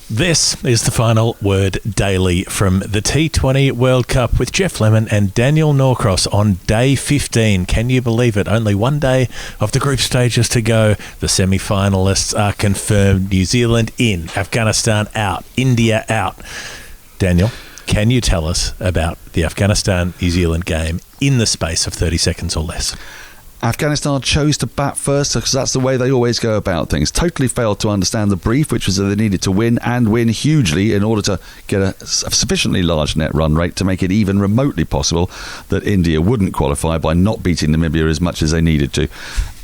This is the Final Word Daily from the T20 World Cup with Jeff Lemon and Daniel Norcross on day 15. Can you believe it? Only one day of the group stages to go. The semi-finalists are confirmed. New Zealand in, Afghanistan out, India out. Daniel, can you tell us about the Afghanistan-New Zealand game in the space of 30 seconds or less? Afghanistan chose to bat first because that's the way they always go about things. Totally failed to understand the brief, which was that they needed to win and win hugely in order to get a sufficiently large net run rate to make it even remotely possible that India wouldn't qualify by not beating Namibia as much as they needed to.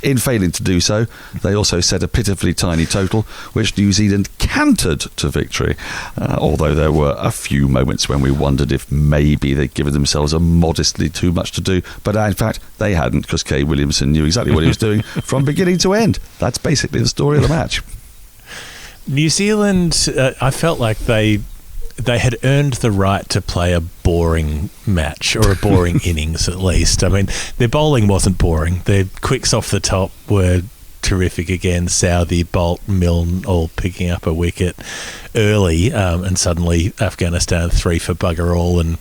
In failing to do so, they also set a pitifully tiny total, which New Zealand cantered to victory. Although there were a few moments when we wondered if maybe they'd given themselves a modestly too much to do. But in fact, they hadn't, because Kay Williamson knew exactly what he was doing from beginning to end. That's basically the story of the match. New Zealand, I felt like they had earned the right to play a boring match, or a boring innings at least. I mean, their bowling wasn't boring. Their quicks off the top were terrific again. Southey, Bolt, Milne all picking up a wicket early, and suddenly Afghanistan 3 for bugger all, and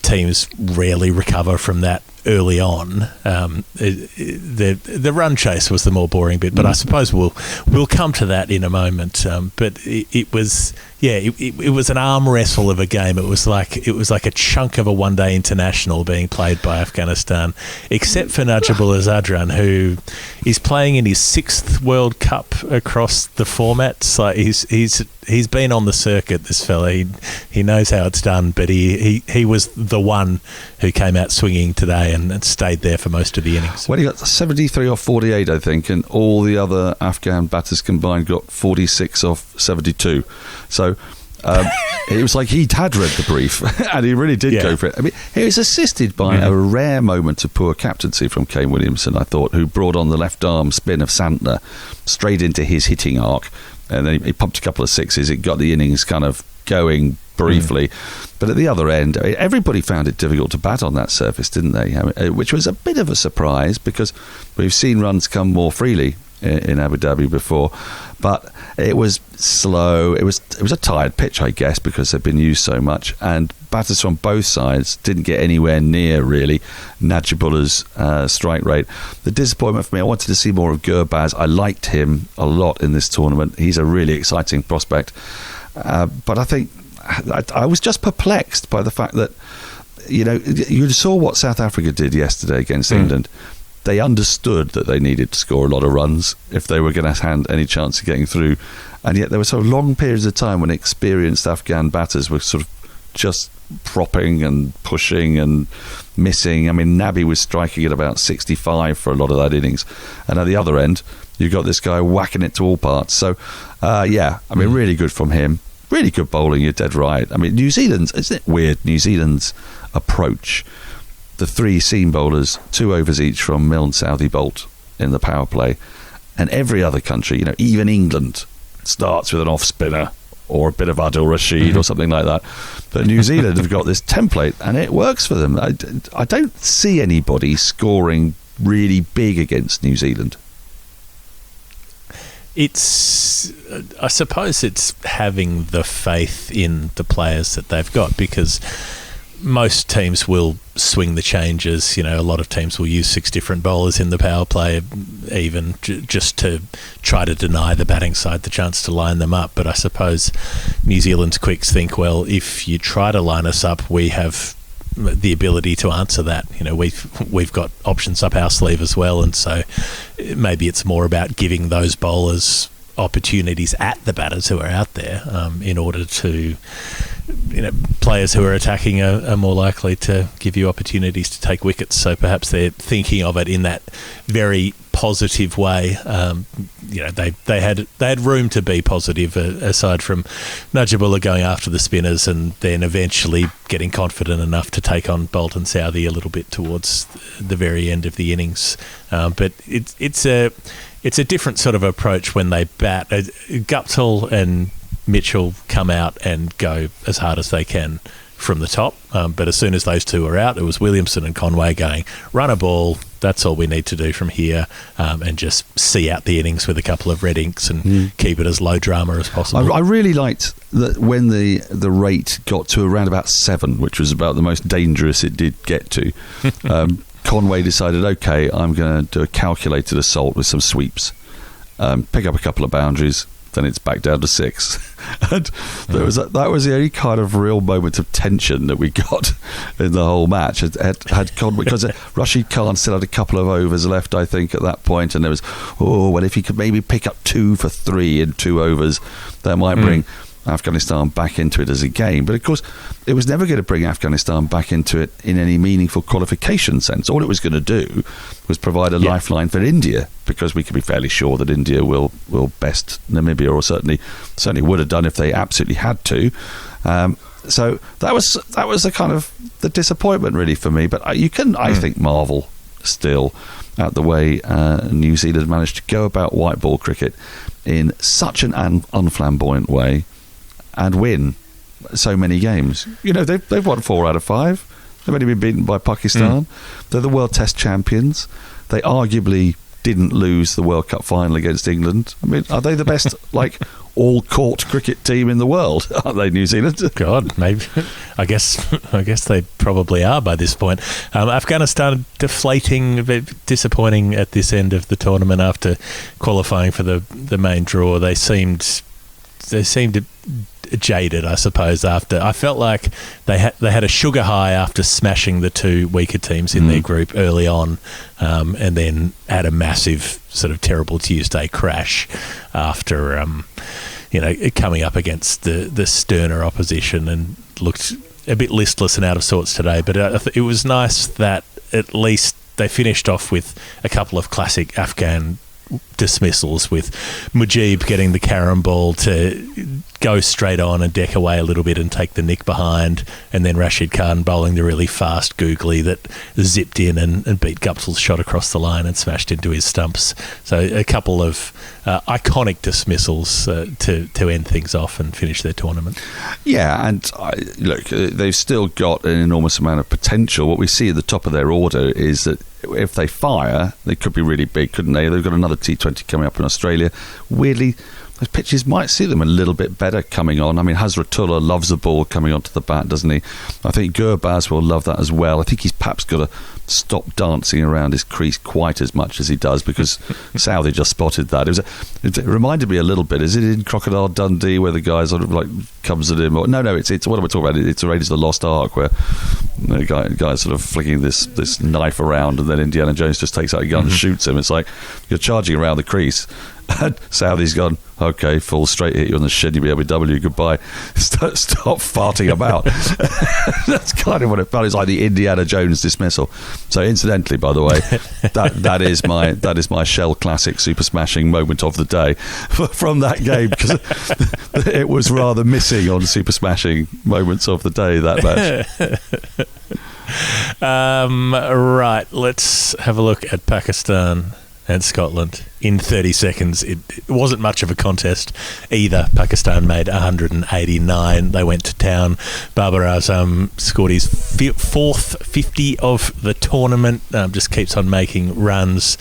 teams rarely recover from that early on. The run chase was the more boring bit, but I suppose we'll come to that in a moment. But it was an arm wrestle of a game. It was like a chunk of a one-day international being played by Afghanistan, except for Najibullah Zadran, who is playing in his 6th World Cup across the formats. Like he's been on the circuit, this fella. He knows how it's done, but he was the one who came out swinging today and stayed there for most of the innings. Well, he got 73 off 48, I think, and all the other Afghan batters combined got 46 off 72. So it was like he'd read the brief, and he really did go for it. I mean, he was assisted by a rare moment of poor captaincy from Kane Williamson, I thought, who brought on the left-arm spin of Santner straight into his hitting arc, and then he pumped a couple of sixes. It got the innings kind of going briefly. But at the other end, everybody found it difficult to bat on that surface, didn't they? Which was a bit of a surprise, because we've seen runs come more freely in Abu Dhabi before, but it was slow. It was a tired pitch, I guess, because they've been used so much, and batters from both sides didn't get anywhere near really Najibullah's strike rate. The disappointment for me, I wanted to see more of Gurbaz. I liked him a lot in this tournament. He's a really exciting prospect, but I think I was just perplexed by the fact that, you saw what South Africa did yesterday against England. They understood that they needed to score a lot of runs if they were going to have any chance of getting through, and yet there were sort of long periods of time when experienced Afghan batters were sort of just propping and pushing and missing. I mean, Nabi was striking at about 65 for a lot of that innings, and at the other end you've got this guy whacking it to all parts. So really good from him. Really good bowling, you're dead right. I mean, New Zealand's, isn't it weird, New Zealand's approach? The 3 seam bowlers, 2 overs each from Milne, Southey, Bolt in the power play. And every other country, even England, starts with an off spinner or a bit of Adil Rashid or something like that. But New Zealand have got this template, and it works for them. I don't see anybody scoring really big against New Zealand. I suppose it's having the faith in the players that they've got, because most teams will swing the changes. A lot of teams will use 6 different bowlers in the power play, even just to try to deny the batting side the chance to line them up. But I suppose New Zealand's quicks think, well, if you try to line us up, we have the ability to answer that. We've got options up our sleeve as well, and so maybe it's more about giving those bowlers opportunities at the batters who are out there, in order to, players who are attacking are more likely to give you opportunities to take wickets. So perhaps they're thinking of it in that very positive way. They had room to be positive, aside from Najibullah going after the spinners and then eventually getting confident enough to take on Bolt and Southey a little bit towards the very end of the innings. But it's a different sort of approach when they bat. Guptill and Mitchell come out and go as hard as they can from the top, but as soon as those two are out, it was Williamson and Conway going, run a ball, That's all we need to do from here, and just see out the innings with a couple of red inks and keep it as low drama as possible. I really liked that when the rate got to around about 7, which was about the most dangerous it did get to. Conway decided, okay, I'm going to do a calculated assault with some sweeps, pick up a couple of boundaries, then it's back down to 6. And that was the only kind of real moment of tension that we got in the whole match. Had Conway, because Rashid Khan still had a couple of overs left, I think, at that point, and there was, if he could maybe pick up 2 for 3 in 2 overs, that might bring Afghanistan back into it as a game. But of course, it was never going to bring Afghanistan back into it in any meaningful qualification sense. All it was going to do was provide a lifeline for India, because we can be fairly sure that India will best Namibia, or certainly would have done if they absolutely had to. So that was the kind of the disappointment really for me. But you can, I think, marvel still at the way New Zealand managed to go about white ball cricket in such an unflamboyant way and win so many games. You know, they've won 4 out of 5. They've only been beaten by Pakistan. They're the World Test champions. They arguably didn't lose the World Cup final against England. I mean, are they the best all-court cricket team in the world? Aren't they, New Zealand? God, maybe. I guess they probably are by this point. Afghanistan deflating, a bit disappointing at this end of the tournament after qualifying for the main draw. They seemed jaded, I suppose. After, I felt like they had a sugar high after smashing the 2 weaker teams in their group early on, and then had a massive sort of terrible Tuesday crash after coming up against the sterner opposition, and looked a bit listless and out of sorts today. But it was nice that at least they finished off with a couple of classic Afghan dismissals, with Mujib getting the carom ball to go straight on and deck away a little bit and take the nick behind, and then Rashid Khan bowling the really fast googly that zipped in and beat Guptill's shot across the line and smashed into his stumps. So a couple of iconic dismissals to end things off and finish their tournament. Yeah, and look, they've still got an enormous amount of potential. What we see at the top of their order is that if they fire, they could be really big, couldn't they? They've got another T20 coming up in Australia. Weirdly, those pitches might suit them a little bit better coming on. I mean, Hazratullah loves the ball coming onto the bat, doesn't he? I think Gurbaz will love that as well. I think he's perhaps got to stop dancing around his crease quite as much as he does, because Southey just spotted that. It reminded me a little bit. Is it in Crocodile Dundee where the guy sort of like comes at him? No, it's what am I talking about? It's Raiders of the Lost Ark, where the guy's sort of flicking this knife around, and then Indiana Jones just takes out a gun and shoots him. It's like you're charging around the crease, and Southey's gone, okay, fall straight, hit you on the shin, you'll be LBW, goodbye. Stop farting about. That's kind of what it felt. It's like the Indiana Jones dismissal. So incidentally, by the way, that is my Shell Classic Super Smashing moment of the day from that game, because it was rather missing on Super Smashing moments of the day, that match. Right, let's have a look at Pakistan and Scotland in 30 seconds. It wasn't much of a contest either. Pakistan made 189. They went to town. Babar Azam scored his 4th 50 of the tournament. Just keeps on making runs.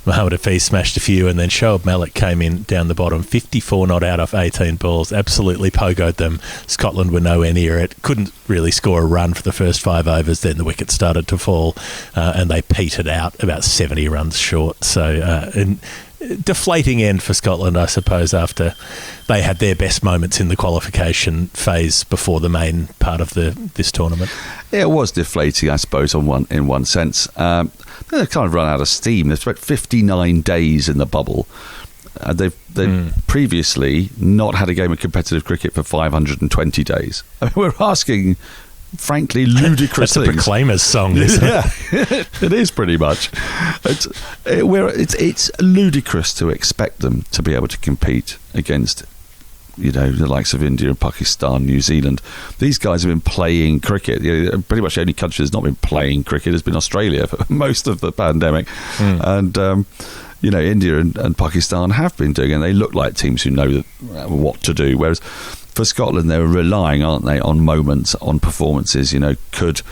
Mohammad Hafiz smashed a few, and then Shoaib Malik came in down the bottom, 54 not out off 18 balls, absolutely pogoed them. Scotland were nowhere near it, couldn't really score a run for the first 5 overs, then the wickets started to fall, and they petered out about 70 runs short. So deflating end for Scotland, I suppose, after they had their best moments in the qualification phase before the main part of this tournament. Yeah, it was deflating, I suppose, in one sense. They've kind of run out of steam. They've spent 59 days in the bubble. They've previously not had a game of competitive cricket for 520 days. I mean, we're asking, frankly, ludicrous things. That's a Proclaimers song, isn't it? It is pretty much. It's ludicrous to expect them to be able to compete against, you know, the likes of India and Pakistan, New Zealand. These guys have been playing cricket. Pretty much the only country that's not been playing cricket has been Australia for most of the pandemic. And India and Pakistan have been doing it, and they look like teams who know what to do. Whereas for Scotland, they're relying, aren't they, on moments, on performances. You know, could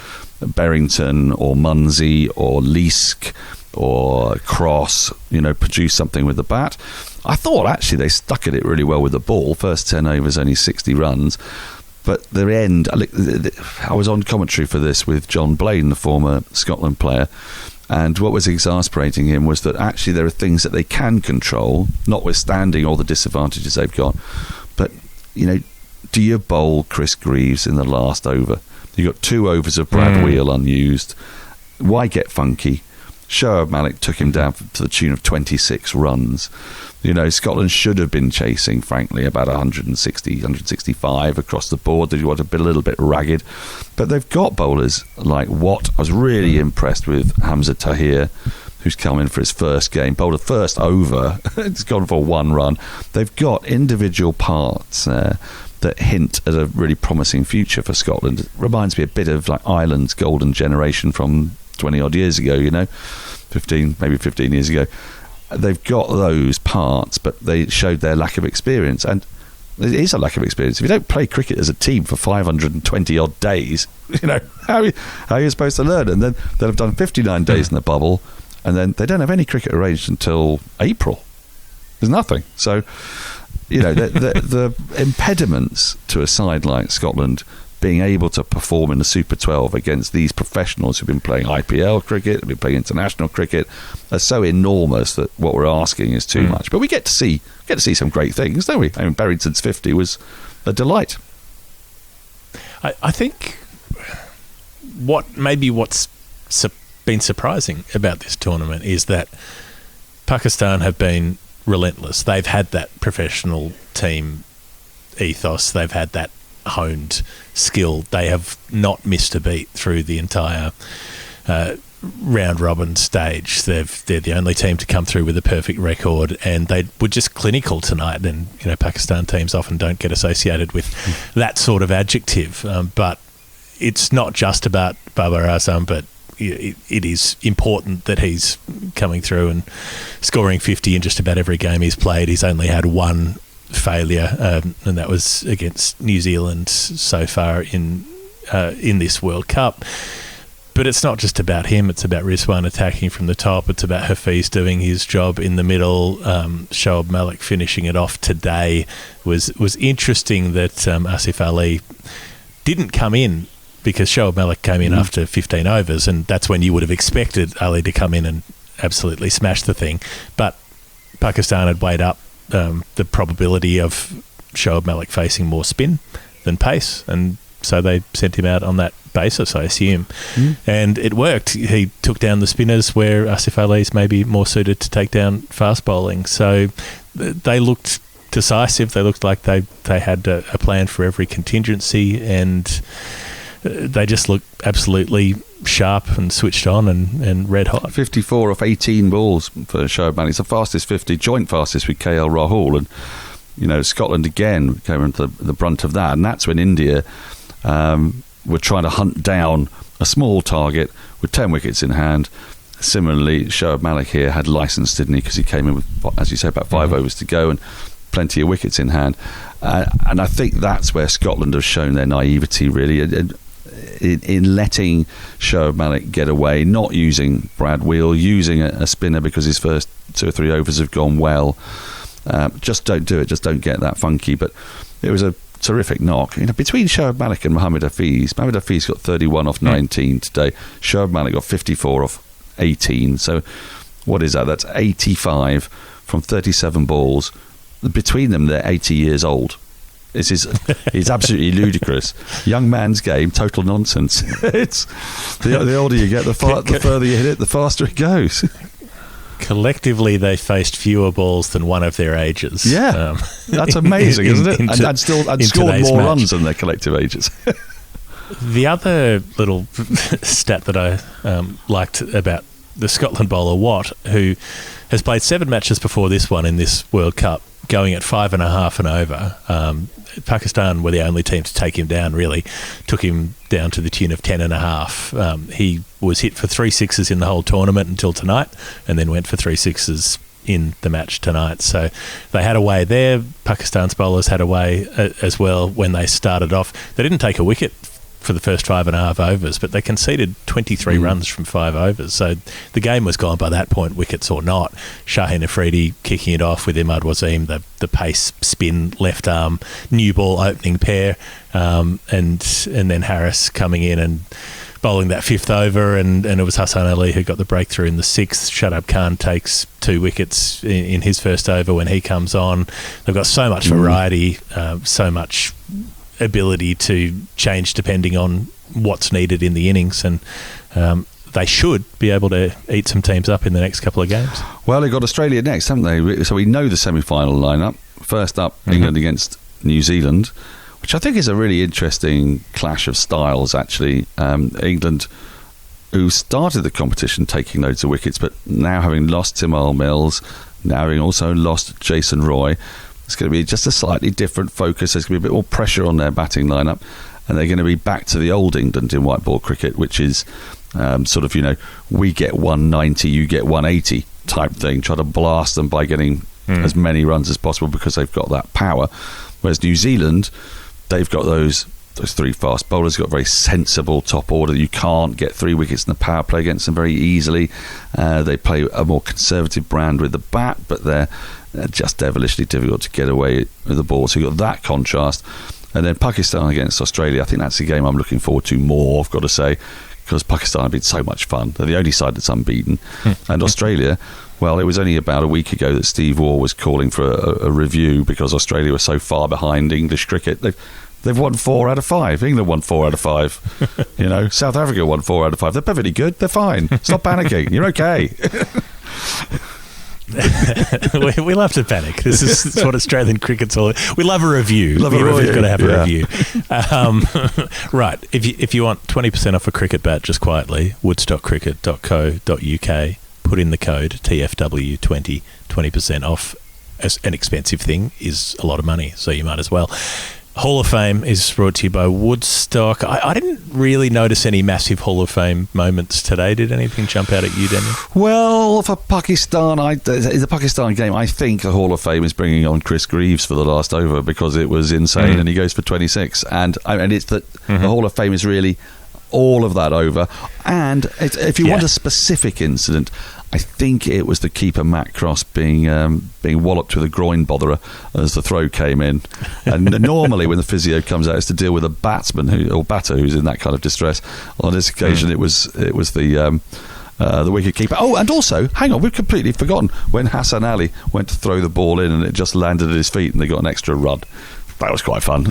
Berrington or Munsey or Leask or cross, produce something with the bat. I thought actually they stuck at it really well with the ball. First 10 overs, only 60 runs. But the end, I was on commentary for this with John Blaine, the former Scotland player, and what was exasperating him was that actually there are things that they can control, notwithstanding all the disadvantages they've got. But, do you bowl Chris Greaves in the last over? You got 2 overs of Brad Wheel unused. Why get funky? Shoaib Malik took him down to the tune of 26 runs. Scotland should have been chasing, frankly, about 160, 165 across the board. They want to be a little bit ragged. But they've got bowlers like Watt. I was really impressed with Hamza Tahir, who's come in for his first game, bowled a first over. It's gone for 1 run. They've got individual parts that hint at a really promising future for Scotland. It reminds me a bit of like Ireland's golden generation from 20 odd years ago, 15 years ago. They've got those parts, but they showed their lack of experience, and it is a lack of experience. If you don't play cricket as a team for 520 odd days, how are you supposed to learn? And then they'll have done 59 days in the bubble, and then they don't have any cricket arranged until April. There's nothing. So the impediments to a side like Scotland being able to perform in the Super 12 against these professionals who've been playing IPL cricket, who've been playing international cricket, are so enormous that what we're asking is too much. But we get to see some great things, don't we? I mean, Barrington's 50 was a delight. I think what's been surprising about this tournament is that Pakistan have been relentless. They've had that professional team ethos. They've had that honed skill. They have not missed a beat through the entire round robin stage. They're the only team to come through with a perfect record, and they were just clinical tonight. And Pakistan teams often don't get associated with that sort of adjective, but it's not just about Babar Azam, but it is important that he's coming through and scoring 50 in just about every game he's played. He's only had 1 failure, and that was against New Zealand so far in this World Cup. But it's not just about him. It's about Rizwan attacking from the top. It's about Hafiz doing his job in the middle. Shoaib Malik finishing it off today was interesting that Asif Ali didn't come in, because Shoaib Malik came in after 15 overs, and that's when you would have expected Ali to come in and absolutely smash the thing. But Pakistan had weighed up the probability of Shoaib Malik facing more spin than pace, and so they sent him out on that basis, I assume. And it worked. He took down the spinners where Asif Ali's maybe more suited to take down fast bowling. So they looked decisive. They looked like they had a plan for every contingency, and they just looked absolutely sharp and switched on and red hot. 54 off 18 balls for Shoaib Malik. It's the fastest 50, joint fastest with KL Rahul, and Scotland again came into the brunt of that, and that's when India were trying to hunt down a small target with 10 wickets in hand. Similarly, Shoaib Malik here had licence, didn't he, because he came in with, as you say, about 5 overs to go and plenty of wickets in hand, and I think that's where Scotland have shown their naivety, really, in letting Shoaib Malik get away, not using Brad Wheel, using a spinner because his first 2 or 3 overs have gone well. Just don't do it, just don't get that funky. But it was a terrific knock. Between Shoaib Malik and Mohammad Hafiz got 31 off 19 today. Shoaib Malik got 54 off 18. So what is that? That's 85 from 37 balls. Between them, they're 80 years old. It's absolutely ludicrous. Young man's game, total nonsense. It's the older you get, the further you hit it, the faster it goes. Collectively, they faced fewer balls than one of their ages. Yeah, that's amazing, isn't it? And scored more runs than their collective ages. The other little stat that I liked about the Scotland bowler Watt, who has played 7 matches before this one in this World Cup, going at 5.5 and over. Pakistan were the only team to take him down, really. Took him down to the tune of 10.5. He was hit for 3 sixes in the whole tournament until tonight, and then went for 3 sixes in the match tonight. So they had a way there. Pakistan's bowlers had a way as well when they started off. They didn't take a wicket for the first 5.5 overs, but they conceded 23 runs from 5 overs. So the game was gone by that point, wickets or not. Shaheen Afridi kicking it off with Imad Wasim, the pace spin left arm, new ball opening pair, and then Harris coming in and bowling that 5th over, and it was Hassan Ali who got the breakthrough in the 6th. Shadab Khan takes 2 wickets in his first over when he comes on. They've got so much variety, so much ability to change depending on what's needed in the innings, and they should be able to eat some teams up in the next couple of games. Well, they've got Australia next, haven't they? So we know the semi-final lineup. First up, England against New Zealand, which I think is a really interesting clash of styles, actually. England, who started the competition taking loads of wickets, but now having lost Tymal Mills, now having also lost Jason Roy, it's going to be just a slightly different focus. There's going to be a bit more pressure on their batting lineup, and they're going to be back to the old England in white ball cricket, which is sort of, we get 190, you get 180 type thing. Try to blast them by getting as many runs as possible because they've got that power. Whereas New Zealand, they've got those 3 fast bowlers, got a very sensible top order. You can't get 3 wickets in the power play against them very easily. They play a more conservative brand with the bat, but they're just devilishly difficult to get away with the ball. So you've got that contrast. And then Pakistan against Australia, I think that's a game I'm looking forward to more, I've got to say, because Pakistan have been so much fun. They're the only side that's unbeaten. And Australia, well, it was only about a week ago that Steve Waugh was calling for a review because Australia was so far behind English cricket. They've won 4 out of 5. England won 4 out of 5. South Africa won 4 out of 5. They're perfectly good. They're fine. Stop panicking. You're okay. we love to panic. This is what Australian cricket's all. We love a review. We've got to have a review. Right. If you want 20% off a cricket bat, just quietly, woodstockcricket.co.uk. Put in the code TFW20. 20% off. An expensive thing is a lot of money, so you might as well. Hall of Fame is brought to you by Woodstock. I didn't really notice any massive Hall of Fame moments today. Did anything jump out at you, Daniel? Well, for Pakistan, the Pakistan game, I think the Hall of Fame is bringing on Chris Greaves for the last over because it was insane, and he goes for 26. And it's that the Hall of Fame is really all of that over. And if you want a specific incident, I think it was the keeper Matt Cross being walloped with a groin botherer as the throw came in. And normally when the physio comes out, it's to deal with a batsman batter who's in that kind of distress. On this occasion, it was the wicket keeper. Oh, and also, hang on, we've completely forgotten when Hassan Ali went to throw the ball in and it just landed at his feet and they got an extra run. That was quite fun.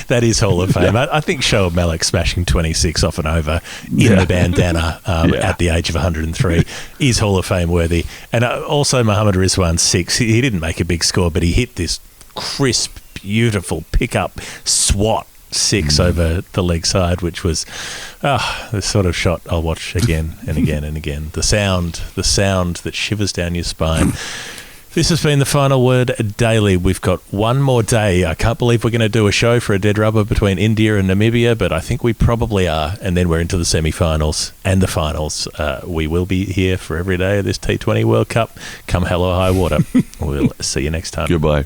That is Hall of Fame. I think Shoaib Malik smashing 26 off and over in the bandana at the age of 103 is Hall of Fame worthy. And also Mohammad Rizwan 6. He didn't make a big score, but he hit this crisp, beautiful pickup swat 6 over the leg side, which was the sort of shot I'll watch again and again and again. The sound that shivers down your spine. This has been the Final Word Daily. We've got one more day. I can't believe we're going to do a show for a dead rubber between India and Namibia, but I think we probably are. And then we're into the semi-finals and the finals. We will be here for every day of this T20 World Cup. Come hell or high water. We'll see you next time. Goodbye.